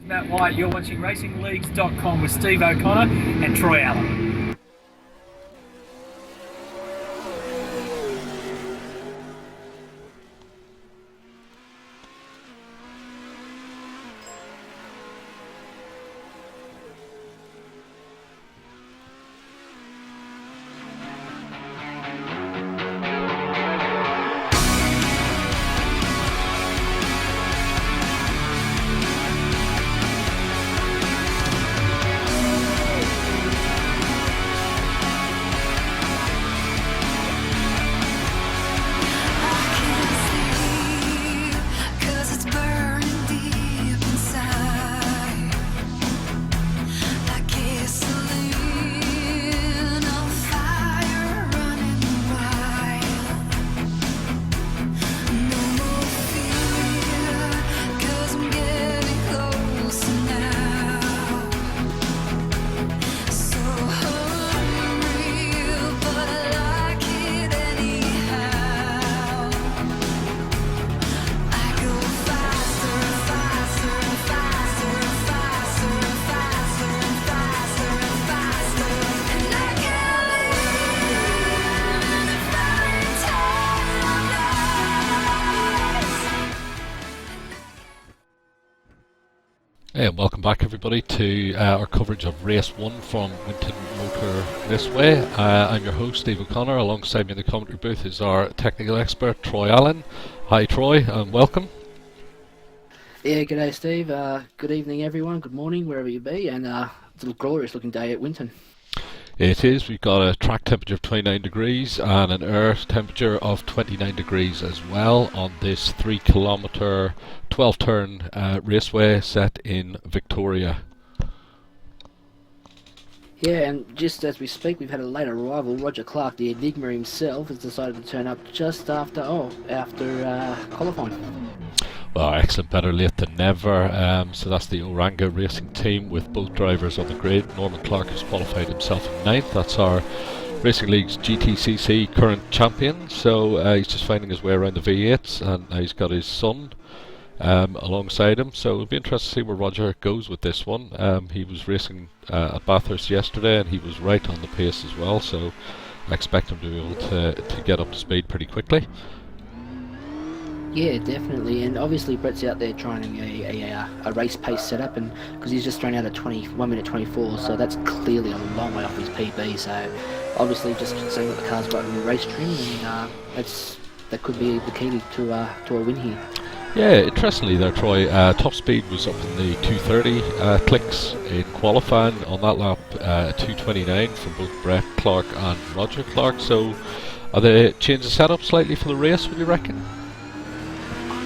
Matt White, you're watching Racing-Leagues.com with Steve O'Connor and Troy Allen. Hey, and welcome back everybody to our coverage of Race 1 from Winton Motor Raceway. I'm your host Steve O'Connor. Alongside me in the commentary booth is our technical expert Troy Allen. Hi Troy, and welcome. Yeah, g'day Steve. Good evening everyone, good morning wherever you be, and it's a glorious looking day at Winton. It is. We've got a track temperature of 29 degrees and an air temperature of 29 degrees as well on this 3 kilometre 12 turn raceway set in Victoria. Yeah, and just as we speak, we've had a late arrival. Roger Clark, the Enigma himself, has decided to turn up just after qualifying. Well, excellent, better late than never. So that's the Oranga Racing team with both drivers on the grid. Norman Clark has qualified himself in 9th. That's our Racing Leagues GTCC current champion. So he's just finding his way around the V8s, and he's got his son alongside him. So it'll be interesting to see where Roger goes with this one. He was racing at Bathurst yesterday, and he was right on the pace as well. So I expect him to be able to get up to speed pretty quickly. Yeah, definitely, and obviously Brett's out there trying a race pace setup, and because he's just thrown out a 1 minute 24, so that's clearly a long way off his PB. So obviously just seeing that the car's got in the race trim, and that could be the key to a win here. Yeah, interestingly there, Troy, top speed was up in the 230 clicks in qualifying. On that lap, 229 from both Brett Clark and Roger Clark. So are they changing the setup slightly for the race, would you reckon?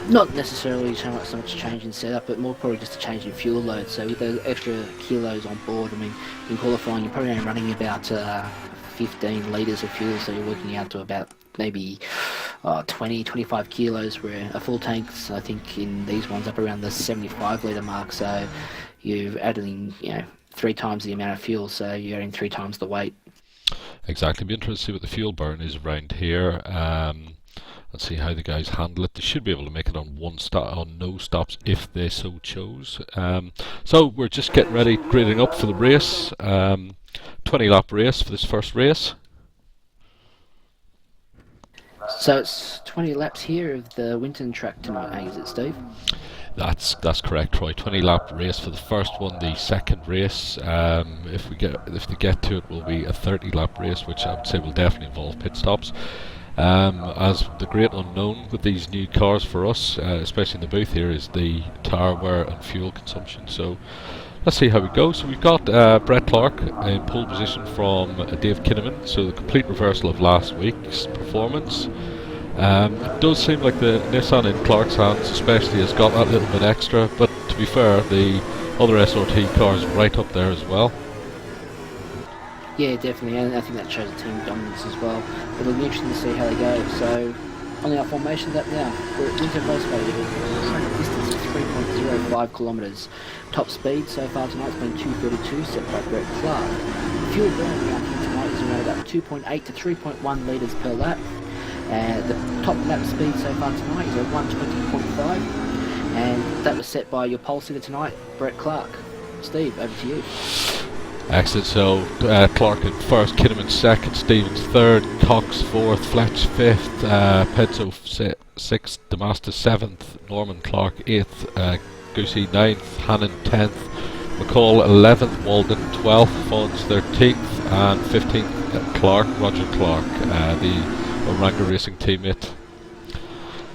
Not necessarily so much change in setup, but more probably just a change in fuel load. So with those extra kilos on board, I mean, in qualifying you're probably only running about 15 litres of fuel, so you're working out to about maybe 20-25 kilos, where a full tank's, I think, in these ones up around the 75 litre mark. So you're adding, 3 times the amount of fuel, so you're adding 3 times the weight. Exactly. It'll be interesting to see what the fuel burn is around here. And see how the guys handle it. They should be able to make it on no stops if they so chose. So we're just getting ready, grading up for the race. 20 lap race for this first race. So it's 20 laps here of the Winton track tonight, is it, Steve? That's correct, Troy. 20 lap race for the first one. The second race, if they get to it, will be a 30 lap race, which I would say will definitely involve pit stops. As the great unknown with these new cars for us, especially in the booth here, is the tyre wear and fuel consumption. So let's see how we go. So we've got Brett Clark in pole position from Dave Kinnaman, so the complete reversal of last week's performance. It does seem like the Nissan in Clark's hands especially has got that little bit extra, but to be fair, the other SRT cars are right up there as well. Yeah, definitely, and I think that shows team dominance as well. It'll be interesting to see how they go. So, on our formations up now, we're at Winton Raceway with a distance of 3.05 kilometres. Top speed so far tonight's been 2:32, set by Brett Clark. Fuel burn around here tonight is around about 2.8 to 3.1 litres per lap. The top lap speed so far tonight is at 120.5. and that was set by your pole sitter tonight, Brett Clark. Steve, over to you. Excellent. So Clark in first, Kinnaman second, Stevens third, Cox fourth, Fletch fifth, Penzo sixth, Damastis seventh, Norman Clark eighth, Goosey ninth, Hannon 10th, McCall 11th, Walden 12th, Fons 13th, and 15th Clark, Roger Clark, the Oranga Racing teammate.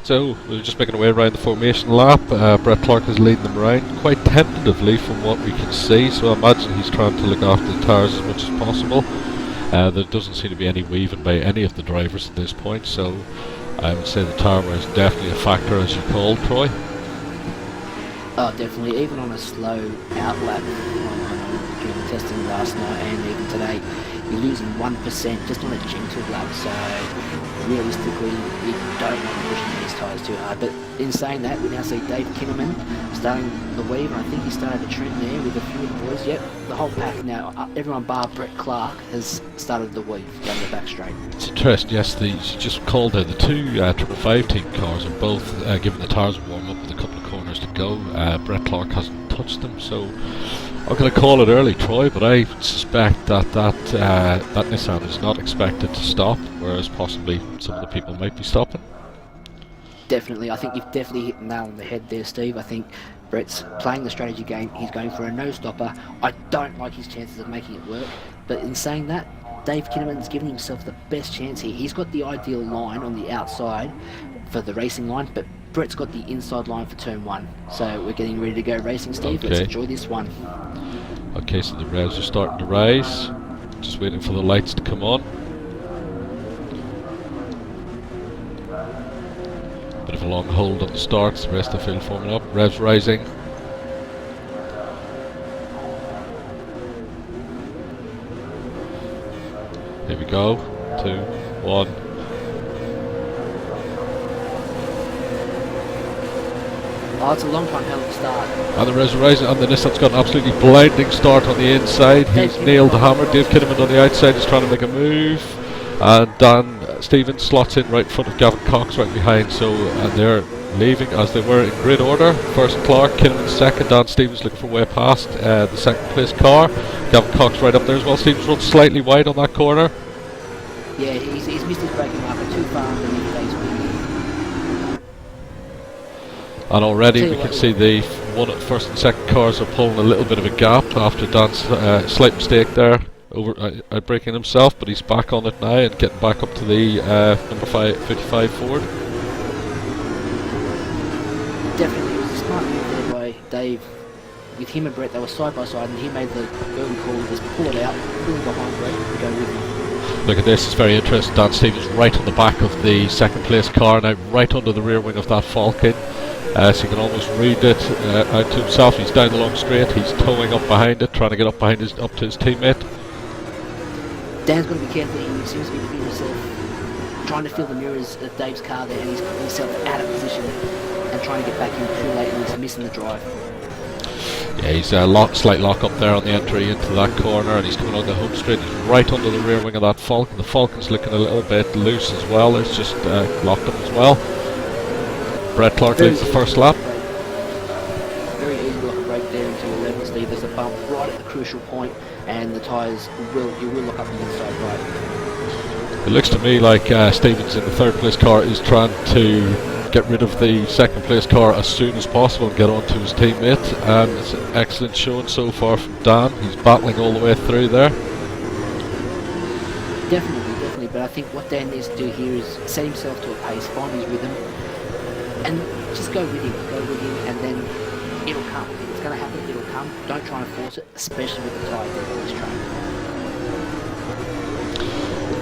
So we're just making our way around the formation lap. Brett Clark is leading them around quite tentatively from what we can see, so I imagine he's trying to look after the tyres as much as possible. There doesn't seem to be any weaving by any of the drivers at this point, so I would say the tyre wear is definitely a factor, as you called, Troy. Oh, definitely. Even on a slow out lap during the testing last night and even today, you're losing 1% just on a gentle lap. So realistically, you don't want to push these tyres too hard. But in saying that, we now see Dave Kinnaman starting the weave, and I think he started a trend there with a few of the boys. Yep, the whole pack now, everyone bar Brett Clark has started the weave down the back straight. It's interesting, yes, she just called out the two 555 team cars are both giving the tyres a warm up with a couple of corners to go. Brett Clark hasn't touched them, so I'm going to call it early, Troy, but I suspect that Nissan is not expected to stop, whereas possibly some of the people might be stopping. Definitely, I think you've definitely hit the nail on the head there, Steve. I think Brett's playing the strategy game. He's going for a no-stopper. I don't like his chances of making it work, but in saying that, Dave Kinnaman's giving himself the best chance here. He's got the ideal line on the outside for the racing line, but Brett's got the inside line for turn 1. So we're getting ready to go racing, Steve. Okay. Let's enjoy this one. Okay, so the revs are starting to rise. Just waiting for the lights to come on. Bit of a long hold on the starts, the rest of the field forming up. Revs rising. Here we go. 2, 1. Oh, it's a long time hell of a start. And the revs are rising, and the Nissan's got an absolutely blinding start on the inside. He's nailed the hammer. Dave Kinnaman on the outside is trying to make a move. And Dan Stevens slots in right in front of Gavin Cox right behind, so and they're leaving as they were in grid order. First Clark, Kinnaman second, Dan Stevens looking for way past the second place car. Gavin Cox right up there as well. Stevens runs slightly wide on that corner. Yeah, he's missed his braking marker too far underneath Dave's wheel. And already we can see the first and second cars are pulling a little bit of a gap after Dan's slight mistake there. Outbraking himself, but he's back on it now and getting back up to the number 55 Ford. Definitely, it was a smart move there by Dave. With him and Brett, they were side by side, and he made the early call to just pull it out, pull behind Brett, and go with him. Look at this, it's very interesting. Dan Stevens right on the back of the second place car, now right under the rear wing of that Falcon. So you can almost read it out to himself. He's down the long straight, he's towing up behind it, trying to get up to his teammate. Dan's got to be careful. He seems to be putting himself, trying to feel the mirrors of Dave's car there, and he's putting himself out of position and trying to get back in too late, and he's missing the drive. Yeah, he's slight lock up there on the entry into that corner, and he's coming on the home straight. He's right under the rear wing of that Falcon. The Falcon's looking a little bit loose as well. It's just locked up as well. Brett Clark leads the first lap. Very easy to lock a brake there into 11, Steve. There's a bump right at the crucial point, and the tyres will lock up the inside right. It looks to me like Stevens in the third place car is trying to get rid of the second place car as soon as possible and get on to his teammate. And it's an excellent showing so far from Dan. He's battling all the way through there. Definitely, but I think what Dan needs to do here is set himself to a pace, find his rhythm, and just go with him, and then it'll come. If it's going to happen, it'll come. Don't try and force it, especially with the tyre they've always trained.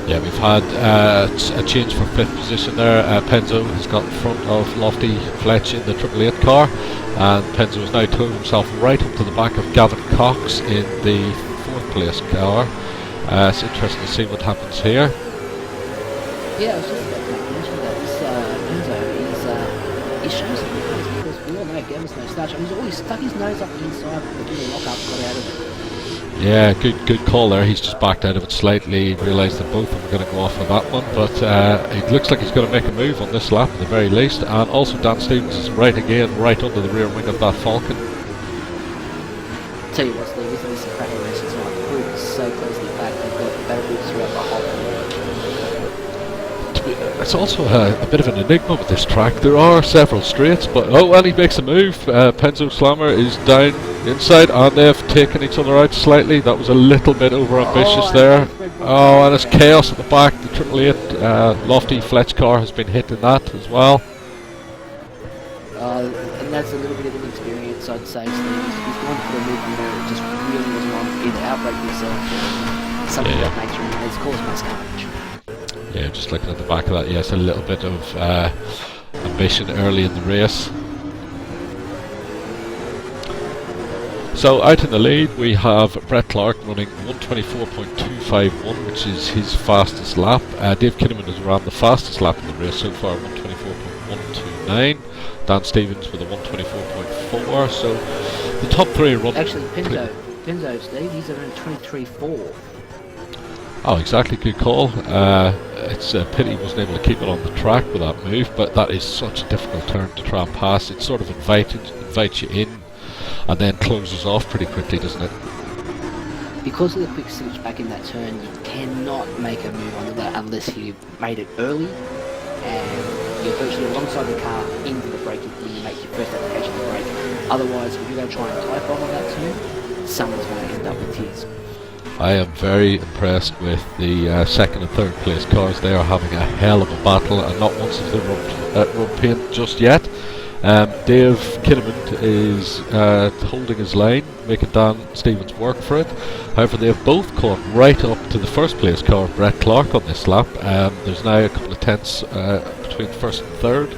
Yeah, we've had a change for fifth position there. Penzo has got in front of Lofty Fletch in the 888 car, and Penzo has now towed himself right up to the back of Gavin Cox in the fourth place car. It's interesting to see what happens here. Yeah, I was just about to mention that Penzo is showing some pace, because we all know Gavin's no starch. He's always stuck his nose up the inside, but the lock up got out of it. Yeah, good call there. He's just backed out of it slightly. Realised that both of them are going to go off with that one, but it looks like he's going to make a move on this lap at the very least. And also Dan Stevens is right again, right under the rear wing of that Falcon. Tell you what, Steve, this is a cracking race tonight. The group is so closely packed. They've got better groups throughout the whole thing. It's also a bit of an enigma with this track. There are several straights, but and he makes a move. Penzo Slammer is down inside, and they've taken each other out slightly. That was a little bit over ambitious there. Oh, and it's chaos at the back. The 888 Lofty Fletch car has been hit in that as well. And that's a little bit of an experience, I'd say, Steve. He's gone for a move where it just really wasn't on, either outbreak yourself or something of that nature, and it's caused mass carnage. Yeah, just looking at the back of that, yes, a little bit of ambition early in the race. So out in the lead we have Brett Clark running 124.251, which is his fastest lap. Dave Kinnaman has ran the fastest lap in the race so far, 124.129. Dan Stevens with a 124.4. So the top three run. Actually, Penzo, Steve, he's around 23.4. Oh, exactly, good call. It's a pity he wasn't able to keep it on the track with that move, but that is such a difficult turn to try and pass. It sort of invites you in and then closes off pretty quickly, doesn't it? Because of the quick switch back in that turn, you cannot make a move onto that unless you made it early and you're virtually alongside the car into the braking when you make your first application of the brake. Otherwise, if you're going to try and type bomb on that turn, someone's going to end up with tears. I am very impressed with the second and third place cars. They are having a hell of a battle, and not once have they run paint just yet. Dave Kinnaman is holding his line, making Dan Stevens work for it. However, they have both caught right up to the first place car, Brett Clark, on this lap. There's now a couple of tenths between first and third.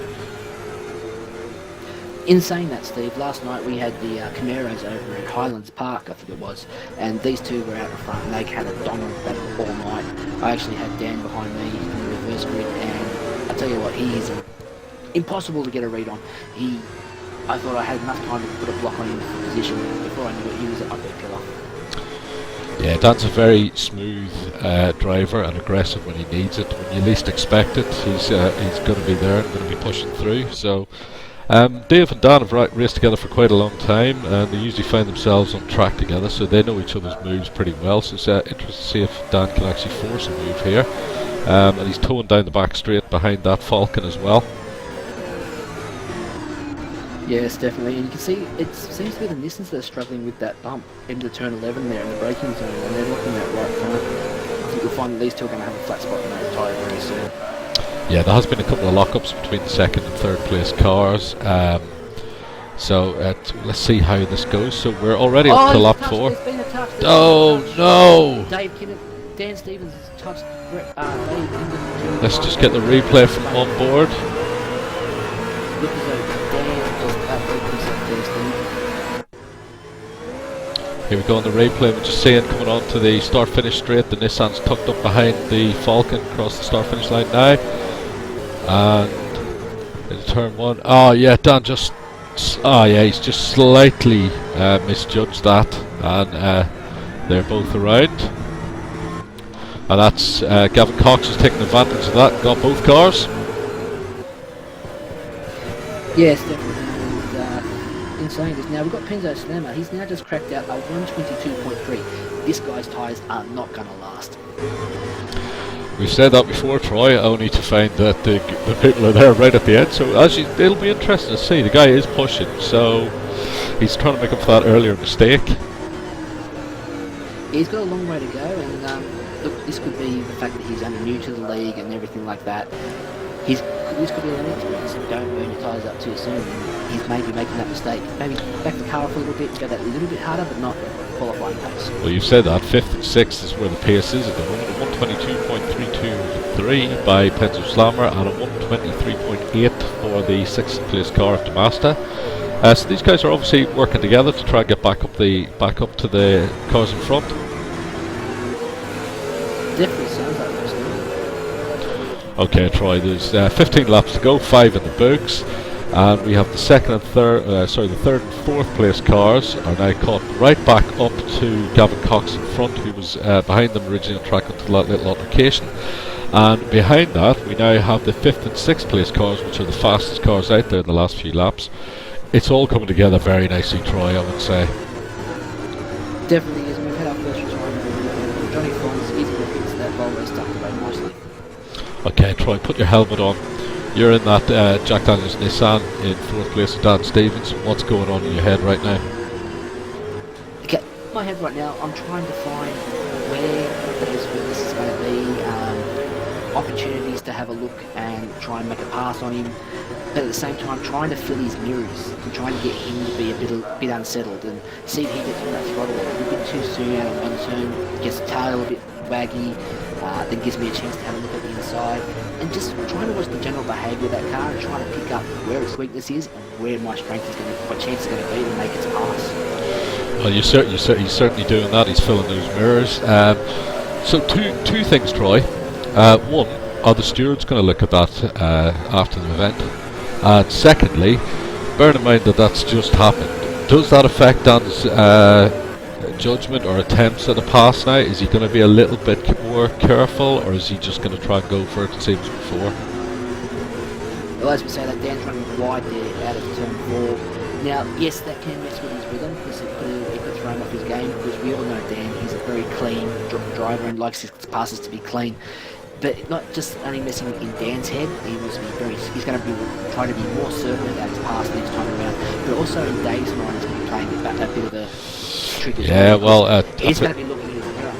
In saying that, Steve, last night we had the Camaros over at Highlands Park, I think it was, and these two were out in front and they had a dominant battle all night. I actually had Dan behind me in the reverse grid, and I tell you what, he is impossible to get a read on. I thought I had enough time to put a block on him for position. Before I knew it, he was up there killer. Yeah, Dan's a very smooth driver and aggressive when he needs it. When you least expect it, he's going to be there and going to be pushing through. So Dave and Dan have raced together for quite a long time, and they usually find themselves on track together, so they know each other's moves pretty well. So it's interesting to see if Dan can actually force a move here. And he's towing down the back straight behind that Falcon as well. Yes, definitely, and you can see it seems to be the Nissans that are struggling with that bump into turn 11 there in the braking zone, and they're looking at right front. I think you'll find that these two are going to have a flat spot in that tyre very soon. Yeah, there has been a couple of lockups between the second and third place cars. So let's see how this goes. So we're already up to lap 4. There's been a touch. Oh no! Dan Stevens has touched Dave. Let's just get the replay from on board. Looks as though Dan just outbreak himself there, Steve. Here we go on the replay. We're just seeing coming on to the start-finish straight. The Nissan's tucked up behind the Falcon across the start-finish line now. And in turn 1, oh yeah, Dan just, he's just slightly misjudged that, and they're both around. And that's Gavin Cox has taken advantage of that, got both cars. Yes, definitely. And in saying this, now we've got Penzo Slammer. He's now just cracked out a 122.3. This guy's tyres are not going to last. We've said that before, Troy, only to find that the people are there right at the end. So it'll be interesting to see. The guy is pushing, so he's trying to make up for that earlier mistake. He's got a long way to go, and look, this could be the fact that he's only new to the league and everything like that. This could be a learning experience. Don't burn your tyres up too soon. And he's maybe making that mistake. Maybe back the car off a little bit, go that little bit harder, but not qualifying pace. Well, you've said that. 5th and 6th is where the pace is at the moment. A 122.323 by Penzo Slammer and a 123.8 for the 6th place car at Demasta. So these guys are obviously working together to try and get back up to the cars in front. Definitely sounds like this. Okay, Troy, there's 15 laps to go, 5 in the books. And we have the the third and fourth place cars are now caught right back up to Gavin Cox in front, who was behind them originally on track until that little altercation. And behind that, we now have the fifth and sixth place cars, which are the fastest cars out there in the last few laps. It's all coming together very nicely, Troy, I would say. Definitely is. We've had our first retirement. Johnny Fons is going to fix that Volvo stuck away nicely. Okay, Troy, put your helmet on. You're in that Jack Daniels Nissan in fourth place with Dan Stevens. What's going on in your head right now? Okay, in my head right now, I'm trying to find where this is going to be. Opportunities to have a look and try and make a pass on him, but at the same time trying to fill his mirrors and trying to get him to be a bit unsettled and see if he gets on that throttle a little bit too soon out of one turn, gets the tail a bit waggy, then gives me a chance to have a look at the inside, and just trying to watch the general behaviour of that car and trying to pick up where its weakness is and where my strength is going to, my chance is going to be to make its pass. Well, he's certainly doing that. He's filling those mirrors. So two things, Troy. One, are the stewards going to look at that after the event? And secondly, bear in mind that that's just happened. Does that affect Dan's judgment or attempts at a pass now? Is he going to be a little bit more careful, or is he just going to try and go for it the same as before? Well, as we say, that Dan's running wide there out of turn 4. Now, yes, that can mess with his rhythm because it could throw him off his game, because we all know Dan, he's a very clean driver and likes his passes to be clean. But not just only messing in Dan's head, he's going to be trying to be more certain about his pass next time around. But also in Dave's mind, he's going to be playing a bit of a trick as well. He's going to be looking in his mirror.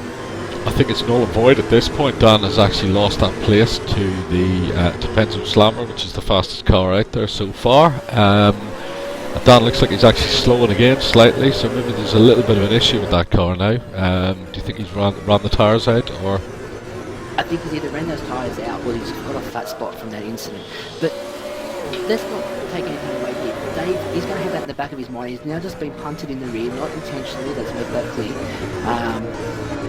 I think it's null and void at this point. Dan has actually lost that place to the Penzo Slammer, which is the fastest car out there so far. Dan looks like he's actually slowing again slightly, so maybe there's a little bit of an issue with that car now. Do you think he's ran the tyres out, or...? I think he's either ran those tyres out or he's got a flat spot from that incident. But let's not take anything away here. Dave, he's going to have that in the back of his mind. He's now just been punted in the rear, not intentionally, let's make that clear.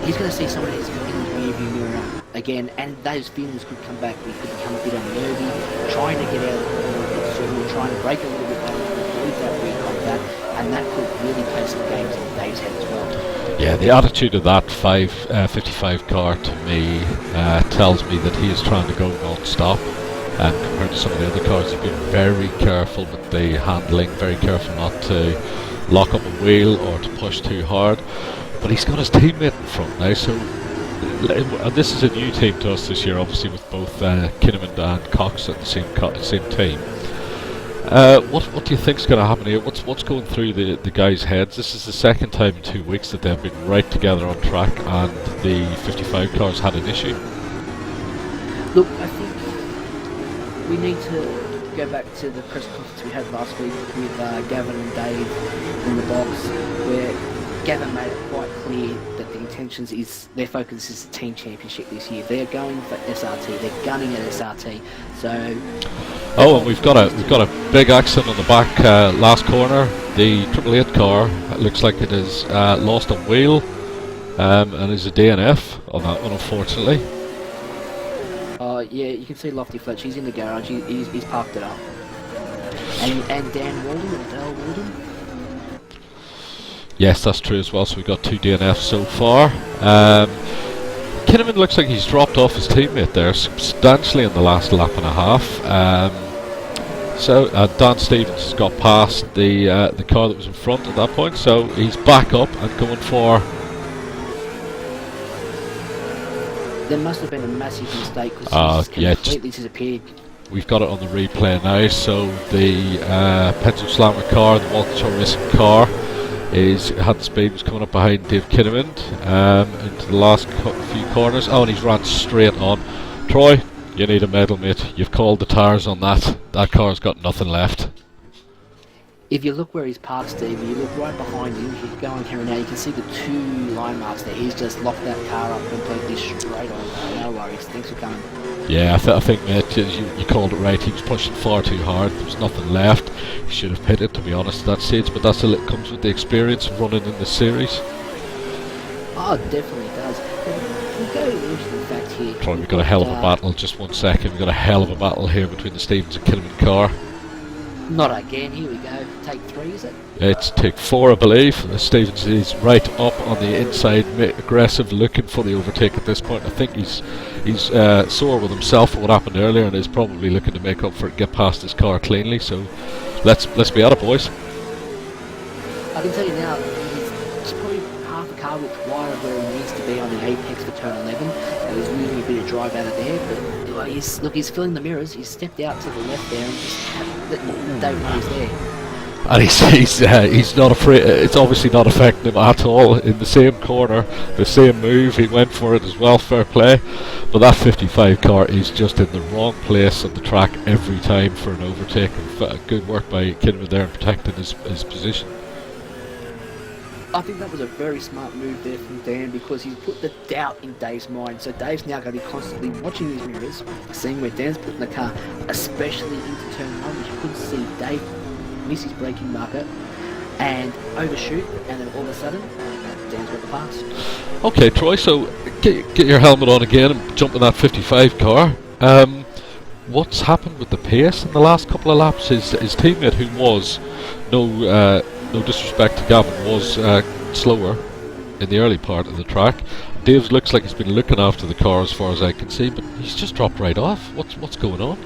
He's going to see someone in his rearview mirror again, and those feelings could come back. He could become a bit unnervy, trying to get out of the corner a bit sooner, trying to break a little bit more, leave that rear contact, and that could really play some games in Dave's head as well. Yeah, the attitude of that 55 car to me tells me that he is trying to go non-stop. Compared to some of the other cars, he's been very careful with the handling, very careful not to lock up a wheel or to push too hard. But he's got his teammate in front now, so and this is a new team to us this year, obviously, with both Kinnaman and Cox at the same team. What do you think's going to happen here? What's going through the guys' heads? This is the second time in 2 weeks that they've been right together on track, and the 55 cars had an issue. Look, I think we need to go back to the press conference we had last week with Gavin and Dave in the box, where Gavin made it quite clear that the intentions is, their focus is the team championship this year. They're going for SRT. They're gunning at SRT. So. Oh, and we've got a big accident on the back last corner. The 888 car looks like it has lost a wheel and is a DNF on that one, unfortunately. Yeah, you can see Lofty Fletch. He's in the garage. He's parked it up. And Dan Walden and Dale Walden. Yes, that's true as well. So we've got 2 DNFs so far. Kinnaman looks like he's dropped off his teammate there substantially in the last lap and a half. So Dan Stevens has got past the car that was in front at that point, so he's back up and going for... There must have been a massive mistake because he's completely disappeared. We've got it on the replay now, so the Penzo Slammer car, the Walkinshaw Racing car, had the speed, was coming up behind Dave Kinnaman into the last few corners. Oh, and he's ran straight on. Troy, you need a medal, mate. You've called the tyres on that. That car's got nothing left. If you look where he's parked, Steve, you look right behind him, you go on camera now, you can see the 2 line marks there. He's just locked that car up completely straight on. No worries, thanks for coming. Yeah, I think, mate, you called it right. He was pushing far too hard. There was nothing left. He should have hit it, to be honest, at that stage. But that's it comes with the experience of running in the series. Oh, it definitely does. We'll go into the fact here. Troy, we've got a hell of a battle. Just 1 second. We've got a hell of a battle here between the Stevens and Kinnaman car. Not again. Here we go. Take 3, is it? It's take 4, I believe. Stevens is right up on the inside, aggressive, looking for the overtake at this point. I think he's sore with himself for what happened earlier, and is probably looking to make up for it, get past his car cleanly. So let's be at it, boys. I can tell you now, he's probably half a car width wider where he needs to be on the apex for turn 11, and he's losing a bit of drive out of there. But well, he's filling the mirrors. He's stepped out to the left there and just don't know he's there. And he's not afraid. It's obviously not affecting him at all. In the same corner, the same move, he went for it as well. Fair play. But that 55 car is just in the wrong place on the track every time for an overtake. And good work by Kinnaman there in protecting his position. I think that was a very smart move there from Dan, because he's put the doubt in Dave's mind. So Dave's now going to be constantly watching his mirrors, seeing where Dan's putting the car, especially into turn 1, which you could see Dave miss his braking marker and overshoot, and then all of a sudden, Dan's got the pass. Okay, Troy, so get your helmet on again and jump in that 55 car. What's happened with the pace in the last couple of laps? His teammate, who was, no disrespect to Gavin, was slower in the early part of the track. Dave looks like he's been looking after the car as far as I can see, but he's just dropped right off. What's going on?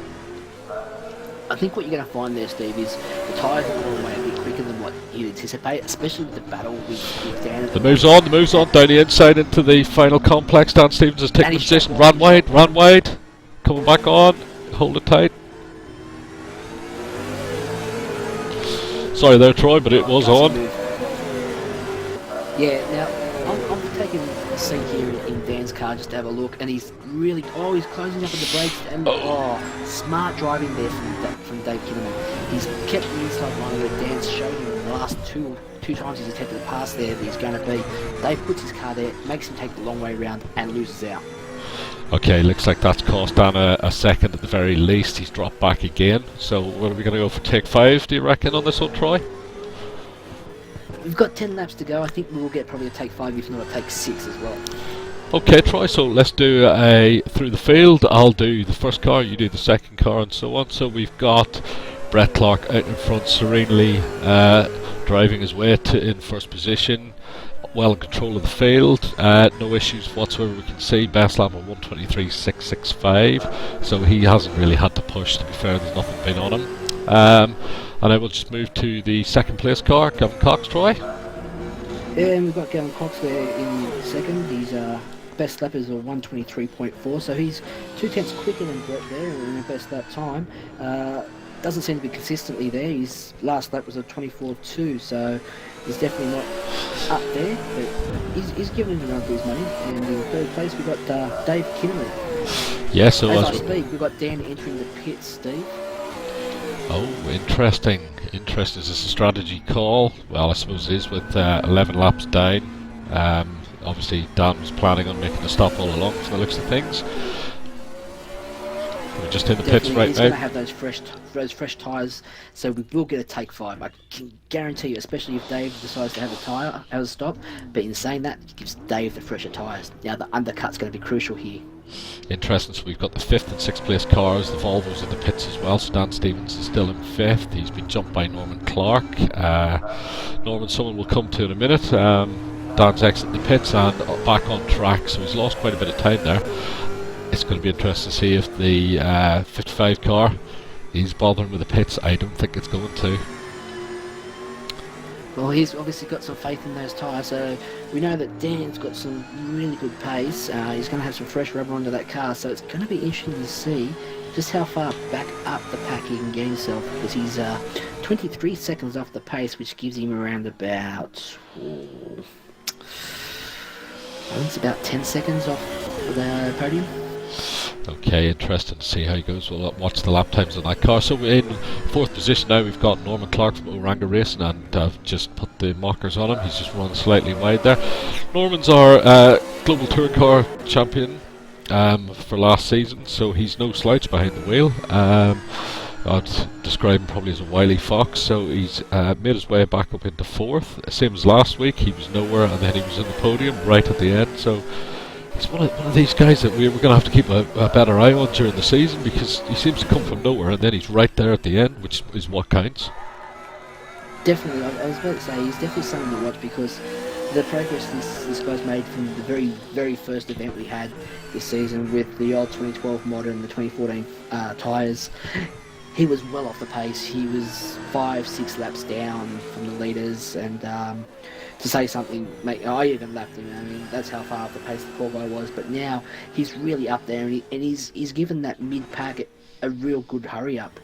I think what you're going to find there, Steve, is the tyres are going away a bit quicker than what you'd anticipate, especially with the battle with Dan. The moves on down the inside into the final complex. Dan Stevens has taken the position, ran wide, coming back on, hold it tight. Sorry there, Troy, but it was on. Yeah, now, I'm taking a seat here in Dan's car just to have a look, and he's really, he's closing up on the brakes, and smart driving there from Dave Kinnaman. He's kept the inside line where Dan's shown him in the last two times he's attempted to pass there that he's going to be. Dave puts his car there, makes him take the long way around, and loses out. Okay, looks like that's cost Dan a second at the very least. He's dropped back again. So what are we going to go for take 5, do you reckon, on this one, Troy? We've got 10 laps to go. I think we'll get probably a take 5, if not a take 6 as well. Okay, Troy, so let's do a through the field. I'll do the first car, you do the second car, and so on. So we've got Brett Clark out in front, serenely driving his way in first position. Well in control of the field, no issues whatsoever. We can see best lap of 1:23.665, so he hasn't really had to push, to be fair. There's nothing been on him. And I will just move to the second place car, Gavin Cox. Troy? And we've got Gavin Cox there in second. His best lap is a 1:23.4, so he's 2 tenths quicker than Brett there in the best lap time. Doesn't seem to be consistently there. His last lap was a 24.2, so he's definitely not up there, but he's giving him a run for his money. And in third place we've got Dave Kinnaman. Yeah, so as I speak, we've got Dan entering the pits, Steve. Oh, interesting. Is this a strategy call? Well, I suppose it is with 11 laps down. Obviously Dan was planning on making a stop all along from the looks of things. We're just in the pits right he's now. He's going to have those fresh tyres, so we will get a take 5. I can guarantee you, especially if Dave decides to have a stop. But in saying that, it gives Dave the fresher tyres. Now the undercut's going to be crucial here. Interesting, so we've got the 5th and 6th place cars, the Volvo's in the pits as well. So Dan Stevens is still in 5th. He's been jumped by Norman Clark. Norman, someone will come to in a minute. Dan's exiting the pits and back on track, so he's lost quite a bit of time there. It's going to be interesting to see if the 55 car is bothering with the pits. I don't think it's going to. Well, he's obviously got some faith in those tyres, so we know that Dan's got some really good pace. He's going to have some fresh rubber under that car, so it's going to be interesting to see just how far back up the pack he can get himself, because he's 23 seconds off the pace, which gives him around about, I think it's about 10 seconds off the podium. Okay, interesting to see how he goes. We'll watch the lap times on that car. So in 4th position now we've got Norman Clark from Oranga Racing, and I've just put the markers on him. He's just run slightly wide there. Norman's our Global Tour Car champion for last season, so he's no slouch behind the wheel. I'd describe him probably as a wily fox, so he's made his way back up into 4th. Same as last week, he was nowhere and then he was in the podium right at the end, so He's one of these guys that we're going to have to keep a better eye on during the season, because he seems to come from nowhere and then he's right there at the end, which is what counts. Definitely, I was about to say he's definitely something to watch, because the progress this guy's made from the very first event we had this season with the old 2012 model and the 2014 tyres. He was well off the pace. He was 5-6 laps down from the leaders, and to say something, mate, I even lapped him. I mean, that's how far off the pace the poor guy was. But now he's really up there, and he's given that mid pack a real good hurry up.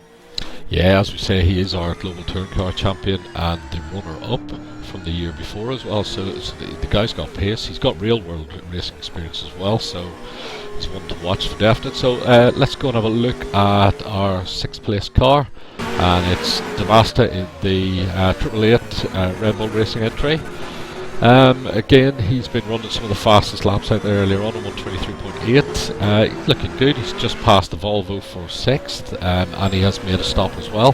Yeah, as we say, he is our global touring car champion and the runner-up from the year before as well. So the guy's got pace. He's got real-world racing experience as well. So he's one to watch for definite. So let's go and have a look at our 6th place car, and it's Demasta in the 888 Red Bull Racing entry. Again, he's been running some of the fastest laps out there earlier on 123.8. He's looking good. He's just passed the Volvo for 6th, and he has made a stop as well.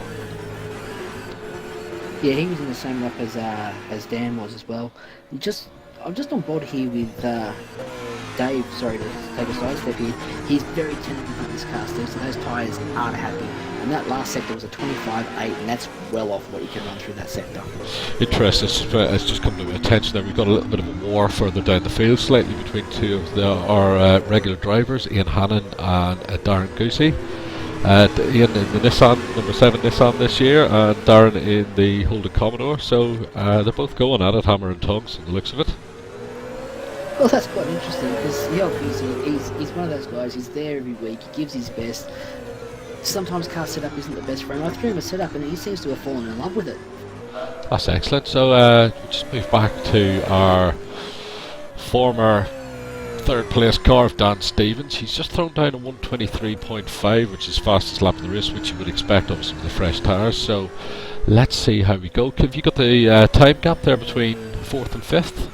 Yeah, he was in the same lap as Dan was as well. I'm just on board here with Dave. Sorry to take a sidestep here. He's very tentative in this car, Steve, so those tyres aren't happy. And that last sector was a 25.8, and that's well off what you can run through that sector. Interesting. It's just come to my attention there. We've got a little bit of a war further down the field, slightly between two of our regular drivers, Ian Hannon and Darren Goosey. Ian in the Nissan, number 7 Nissan this year, and Darren in the Holden Commodore. So they're both going at it, hammer and tongs, from the looks of it. Well, that's quite interesting, because he's one of those guys. He's there every week. He gives his best. Sometimes car setup isn't the best for him. I threw him a setup and he seems to have fallen in love with it. That's excellent. So we'll just move back to our former 3rd place car of Dan Stevens. He's just thrown down a 123.5, which is fastest lap of the race, which you would expect obviously with the fresh tyres. So let's see how we go. Have you got the time gap there between 4th and 5th?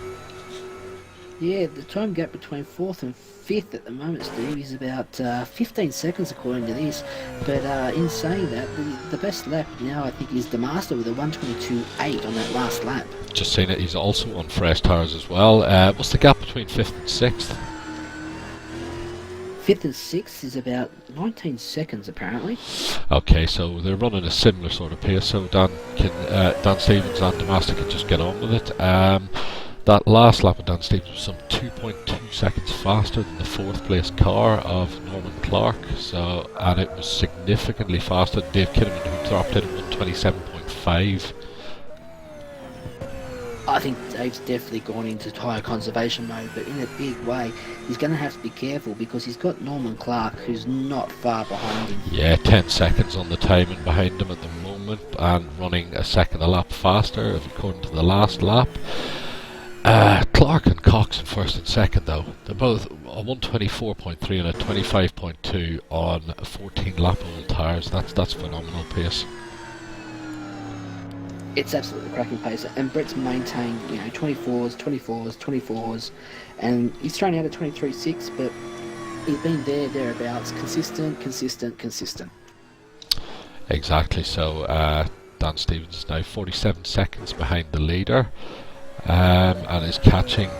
Yeah, the time gap between 4th and 5th at the moment, Steve, is about 15 seconds according to this. But in saying that, the best lap now I think is Demasta with a 122.8 on that last lap. Just saying it, he's also on fresh tyres as well. What's the gap between 5th and 6th? 5th and 6th is about 19 seconds apparently. Okay, so they're running a similar sort of pace, so Dan Stevens and Demasta can just get on with it. That last lap of Dan Stevens was some 2.2 seconds faster than the 4th place car of Norman Clark, and it was significantly faster than Dave Kinnaman, who dropped in at 127.5. I think Dave's definitely gone into tyre conservation mode, but in a big way. He's going to have to be careful because he's got Norman Clark, who's not far behind him. Yeah, 10 seconds on the timing behind him at the moment, and running a second a lap faster according to the last lap. Clark and Cox in 1st and 2nd though. They're both a 124.3 and a 25.2 on 14 lap old tyres. That's phenomenal pace. It's absolutely cracking pace, and Brett's maintained 24s, and he's thrown out a 23.6, but he's been thereabouts, consistent. Exactly. So Dan Stevens is now 47 seconds behind the leader. And is catching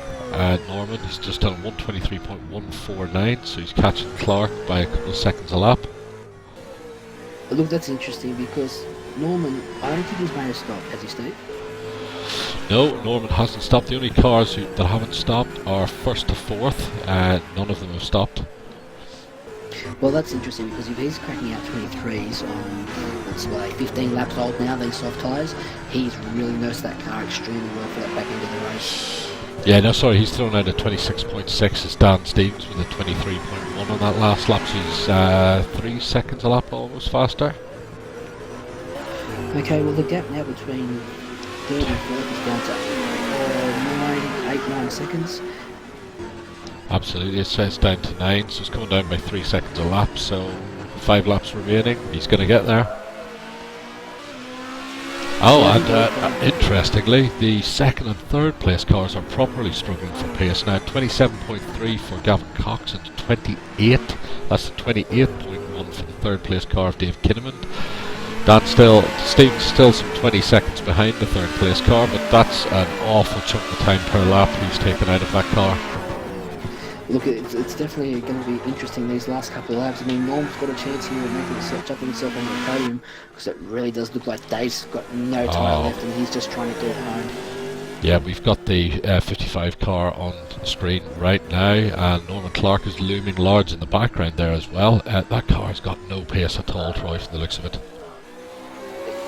Norman. He's just done 123.149, so he's catching Clark by a couple of seconds a lap. But look, that's interesting because Norman, I don't think he's made a stop, has he, Steve? No, Norman hasn't stopped. The only cars that haven't stopped are 1st to 4th. None of them have stopped. Well, that's interesting because if he's cracking out 23s on, let's say, 15 laps old now, these soft tyres, he's really nursed that car extremely well for that back end of the race. Yeah, no, sorry, he's thrown out a 26.6 as Dan Stevens with a 23.1 on that last lap. So he's 3 seconds a lap almost faster. Okay, well, the gap now between 3rd and 4th is down to 9 seconds. Absolutely, it says down to 9, so it's coming down by 3 seconds a lap, so 5 laps remaining. He's going to get there. Oh, and interestingly, the 2nd and 3rd place cars are properly struggling for pace now. 27.3 for Gavin Cox and 28. That's the 28.1 for the 3rd place car of Dave Kinnaman. Stevens still some 20 seconds behind the 3rd place car, but that's an awful chunk of time per lap he's taken out of that car. Look, it's definitely going to be interesting these last couple of laps. I mean, Norm's got a chance here of making himself, jumping himself on the podium, because it really does look like Dave's got no tyre left and he's just trying to get home. Yeah, we've got the 55 car on the screen right now, and Norman Clark is looming large in the background there as well. That car's got no pace at all, Troy, from the looks of it.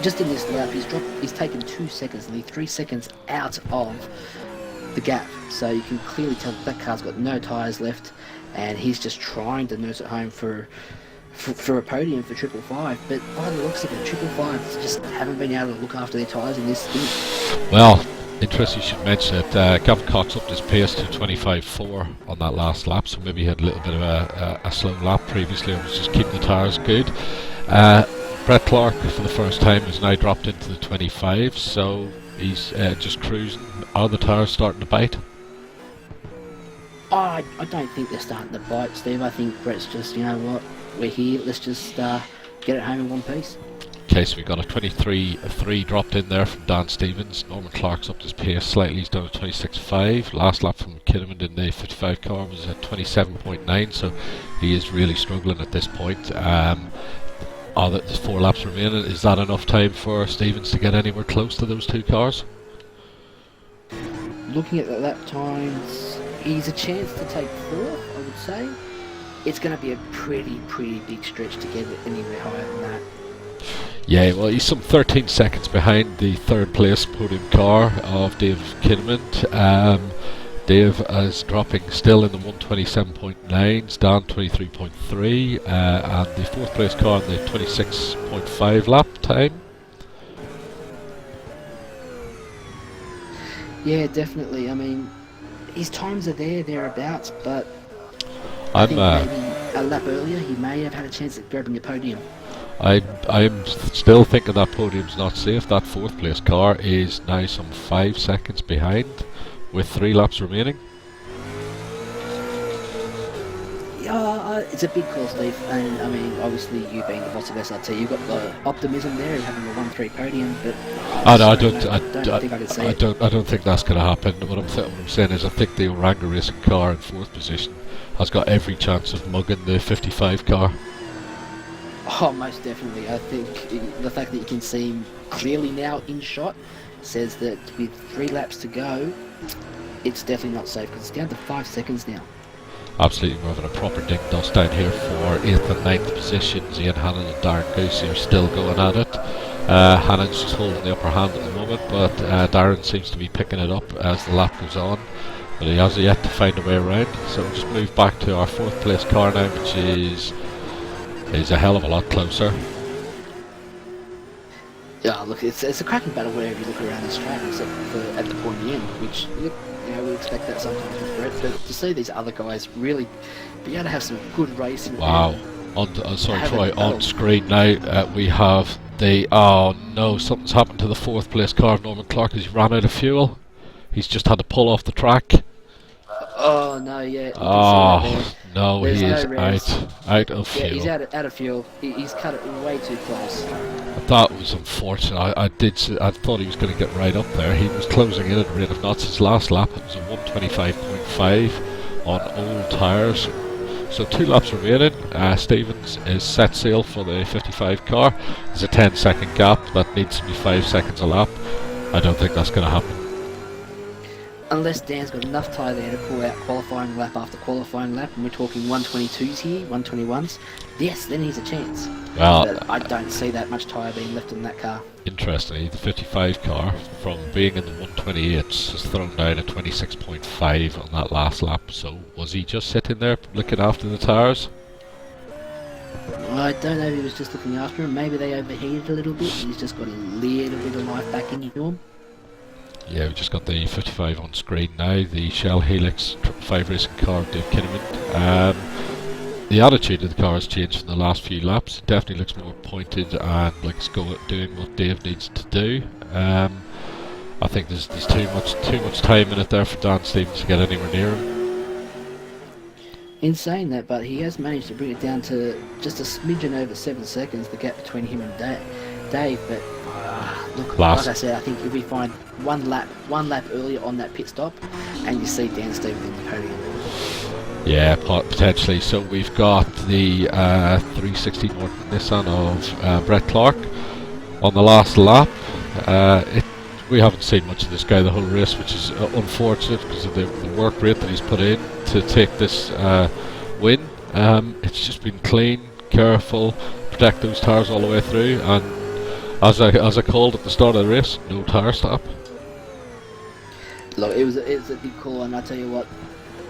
Just in this lap, he's taken 2 seconds, nearly 3 seconds out of the gap. So you can clearly tell that car's got no tyres left, and he's just trying to nurse it home for a podium for 555. But by the looks of it, 555 just haven't been able to look after their tyres in this stint. Well, interesting you should mention it. Gavin Cox upped his pace to 25.4 on that last lap, so maybe he had a little bit of a slow lap previously and was just keeping the tyres good. Brett Clark, for the first time, has now dropped into the 25, so he's just cruising. Are the tyres starting to bite? I don't think they're starting to bite, Steve. I think Brett's just, you know what, we're here, let's just get it home in one piece. Okay, so we got a 23.3 dropped in there from Dan Stevens. Norman Clark's upped his pace slightly, he's done a 26.5. Last lap from Kinnaman in the 55 car was at 27.9, so he is really struggling at this point. There's 4 laps remaining. Is that enough time for Stevens to get anywhere close to those 2 cars? Looking at the lap times, he's a chance to take 4th, I would say. It's going to be a pretty big stretch to get it anywhere higher than that. Yeah, well, he's some 13 seconds behind the 3rd place podium car of Dave Kinnaman. Dave is dropping still in the 127.9s, down 23.3, and the 4th place car in the 26.5 lap time. Yeah, definitely. I mean, his times are thereabouts, but I think maybe a lap earlier he may have had a chance at grabbing a podium. I'm still thinking that podium's not safe. That 4th place car is now some 5 seconds behind, with 3 laps remaining. Yeah, it's a big call, Steve. And I mean, obviously, you being the boss of SRT, you've got the optimism there of having a 1-3 podium. But I don't think that's going to happen. What I'm saying is, I think the Oranga Racing car in 4th position has got every chance of mugging the 55 car. Oh, most definitely. I think the fact that you can see him clearly now in shot says that with 3 laps to go, it's definitely not safe, because it's down to 5 seconds now. Absolutely, we're having a proper dig dust down here for 8th and 9th positions. Ian Hannon and Darren Goosey are still going at it. Hannon's just holding the upper hand at the moment, but Darren seems to be picking it up as the lap goes on, but he has yet to find a way around. So we'll just move back to our 4th place car now, which is a hell of a lot closer. Yeah, look, it's a cracking battle wherever you look around this track, except for at the pointy end, which, you know, we expect that sometimes with Brett, but to see these other guys really be able to have some good racing. Wow. Troy, on screen now we have the... Oh no, something's happened to the 4th place car of Norman Clark. He's ran out of fuel. He's just had to pull off the track. Oh no, yeah. Oh no, There's he is no out of fuel. Yeah, he's out of fuel. He's cut it way too close. That was unfortunate. I thought he was going to get right up there. He was closing in at a rate of knots. His last lap it was a 125.5 on old tyres. So 2 laps remaining. Stevens is set sail for the 55 car. There's a 10-second gap. That needs to be 5 seconds a lap. I don't think that's going to happen. Unless Dan's got enough tyre there to pull out qualifying lap after qualifying lap, and we're talking 122s here, 121s, yes, then he's a chance. Well, but I don't see that much tyre being left in that car. Interestingly, the 55 car, from being in the 128s, has thrown down a 26.5 on that last lap. So was he just sitting there looking after the tyres? I don't know if he was just looking after him. Maybe they overheated a little bit, and he's just got a little bit of life back into him. Yeah, we've just got the 55 on screen now, the Shell Helix 555 racing car of Dave Kinnaman. The attitude of the car has changed from the last few laps. It definitely looks more pointed and like it's doing what Dave needs to do. I think there's too much time in it there for Dan Stevens to get anywhere near him. In saying that, but he has managed to bring it down to just a smidgen over 7 seconds, the gap between him and Dave, but look, like I said, I think if we find one lap earlier on that pit stop, and you see Dan Stevens in the podium. Yeah, potentially. So we've got the 360 Norton Nissan of Brett Clark on the last lap. We haven't seen much of this guy the whole race, which is unfortunate because of the work rate that he's put in to take this win. It's just been clean, careful, protect those tyres all the way through, and as I called at the start of the race, no tyre stop. Look, it was a big call, and I tell you what,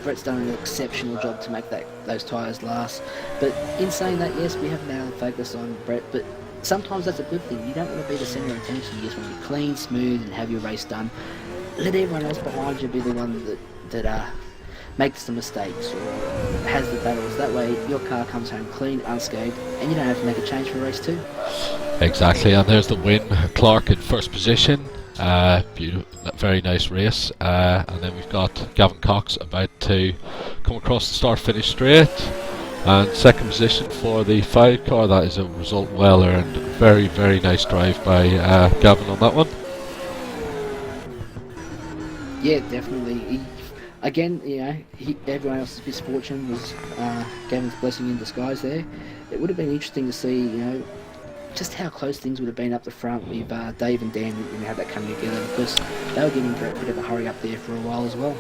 Brett's done an exceptional job to make those tyres last. But in saying that, yes, we have now focused on Brett, but sometimes that's a good thing. You don't want to be the centre of attention. You just want to be clean, smooth, and have your race done. Let everyone else behind you be the one that makes the mistakes or has the battles. That way, your car comes home clean, unscathed, and you don't have to make a change for race 2. Exactly, and there's the win. Clark in first position. Beautiful, very nice race. And then we've got Gavin Cox about to come across the start-finish straight. And second position for the 5 car. That is a result well earned. Very, very nice drive by Gavin on that one. Yeah, definitely. Again, everyone else's misfortune was Gavin's blessing in disguise there. It would have been interesting to see, just how close things would have been up the front with Dave and Dan and how that coming together, because they were giving Brett a bit of a hurry up there for a while as well.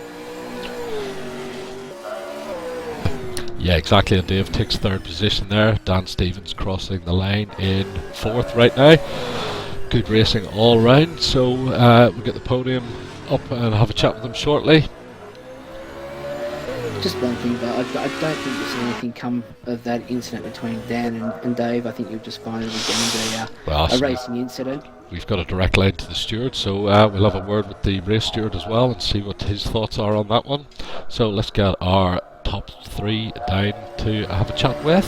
Yeah, exactly, and Dave takes third position there. Dan Stevens crossing the line in fourth right now. Good racing all round, so we'll get the podium up and have a chat with them shortly. Just one thing, but I don't think you'll see anything come of that incident between Dan and Dave. I think you'll just find it again a racing incident. We've got a direct line to the steward, so we'll have a word with the race steward as well and see what his thoughts are on that one. So let's get our top 3 down to have a chat with.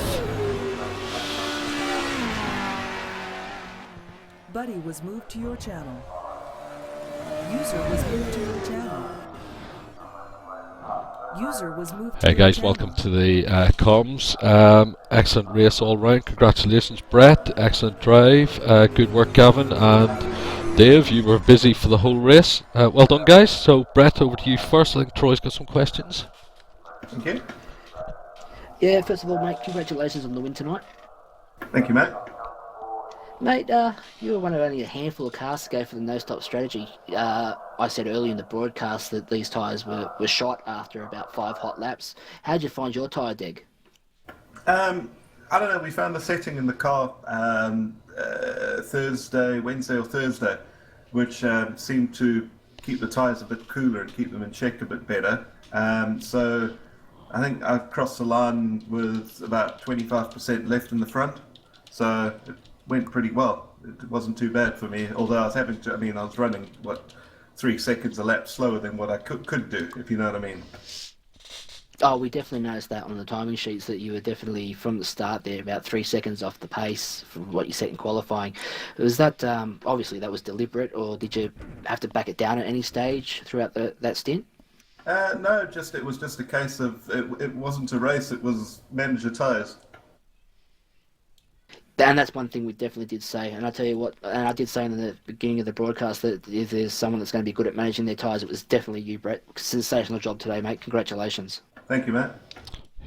Buddy was moved to your channel. User was moved to your channel. User was moved to Hey guys, channel. welcome to the comms. Excellent race all round. Congratulations, Brett. Excellent drive. Good work, Gavin and Dave. You were busy for the whole race. Well done, guys. So, Brett, over to you first. I think Troy's got some questions. Thank you. Yeah, first of all, mate, congratulations on the win tonight. Thank you, mate. Mate, you were one of only a handful of cars to go for the no-stop strategy. I said earlier in the broadcast that these tyres were shot after about 5 hot laps. How did you find your tyre deg? I don't know, we found a setting in the car Wednesday or Thursday, which seemed to keep the tyres a bit cooler and keep them in check a bit better. So I think I crossed the line with about 25% left in the front. So it went pretty well. It wasn't too bad for me, although I was I was running, 3 seconds a lap slower than what I could do, if you know what I mean. Oh, we definitely noticed that on the timing sheets, that you were definitely, from the start there, about 3 seconds off the pace from what you set in qualifying. Was that, obviously that was deliberate, or did you have to back it down at any stage throughout that stint? No, it was just a case of, it wasn't a race, it was manage your tyres. And that's one thing we definitely did say. And I tell you what, and I did say in the beginning of the broadcast that if there's someone that's going to be good at managing their tyres, it was definitely you, Brett. Sensational job today, mate. Congratulations. Thank you, mate.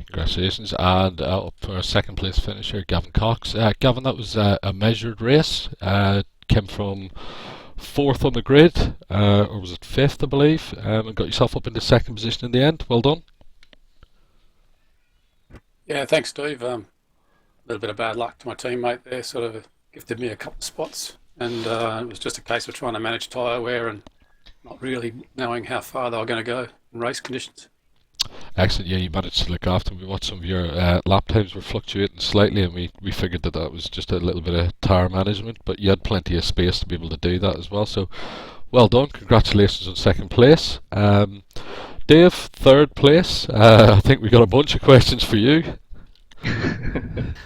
Congratulations. And up for a second place finisher, Gavin Cox. Gavin, that was a measured race. Came from 4th on the grid, or was it 5th, I believe, and got yourself up into second position in the end. Well done. Yeah, thanks, Steve. A little bit of bad luck to my teammate there, sort of gifted me a couple of spots, and it was just a case of trying to manage tyre wear and not really knowing how far they were going to go in race conditions. Excellent, yeah, you managed to look after. We watched some of your lap times were fluctuating slightly, and we figured that was just a little bit of tyre management, but you had plenty of space to be able to do that as well, so well done. Congratulations on second place. Dave, third place. I think we got a bunch of questions for you.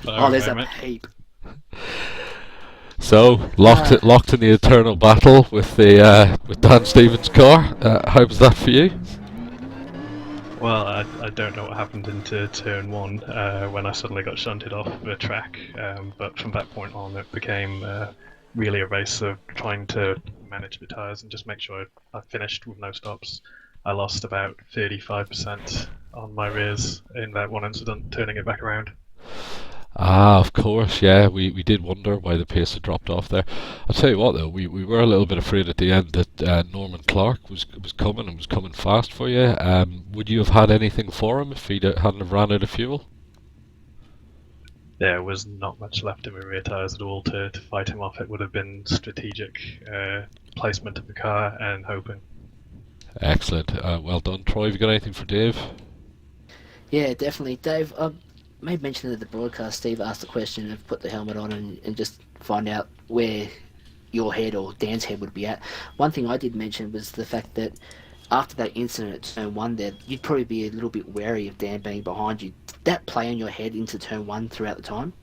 Oh, there's a heap. So locked in the eternal battle with Dan Stevens' car. How was that for you? Well, I don't know what happened into turn 1 when I suddenly got shunted off the track, but from that point on it became really a race of trying to manage the tyres and just make sure I finished with no stops. I lost about 35% on my rears in that one incident, turning it back around. Ah, of course, yeah. We did wonder why the pace had dropped off there. I'll tell you what, though, we were a little bit afraid at the end that Norman Clark was coming and was coming fast for you. Would you have had anything for him if he hadn't have ran out of fuel? There was not much left in my rear tyres at all to fight him off. It would have been strategic placement of the car and hoping. Excellent. Well done, Troy. Have you got anything for Dave? Yeah, definitely. Dave, I made mention of the broadcast. Steve asked the question of put the helmet on and just find out where your head or Dan's head would be at. One thing I did mention was the fact that after that incident at turn one there, you'd probably be a little bit wary of Dan being behind you. Did that play on your head into turn one throughout the time?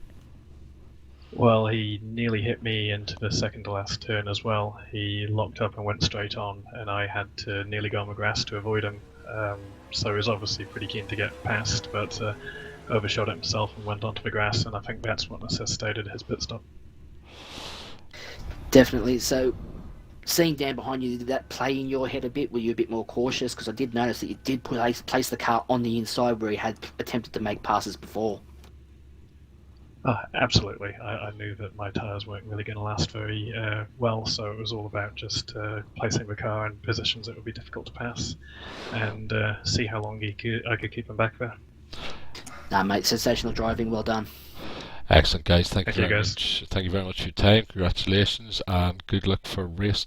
Well, he nearly hit me into the second to last turn as well. He locked up and went straight on, and I had to nearly go on the grass to avoid him. So he was obviously pretty keen to get past, but overshot it himself and went onto the grass, and I think that's what necessitated his pit stop. Definitely. So, seeing Dan behind you, did that play in your head a bit? Were you a bit more cautious? Because I did notice that you did place the car on the inside where he had attempted to make passes before. Absolutely. I knew that my tyres weren't really going to last very well, so it was all about just placing the car in positions that would be difficult to pass and see how long I could keep him back there. Nah, mate, sensational driving. Well done. Excellent, guys. Thank you very guys. much. Thank you very much for your time. Congratulations, and good luck for race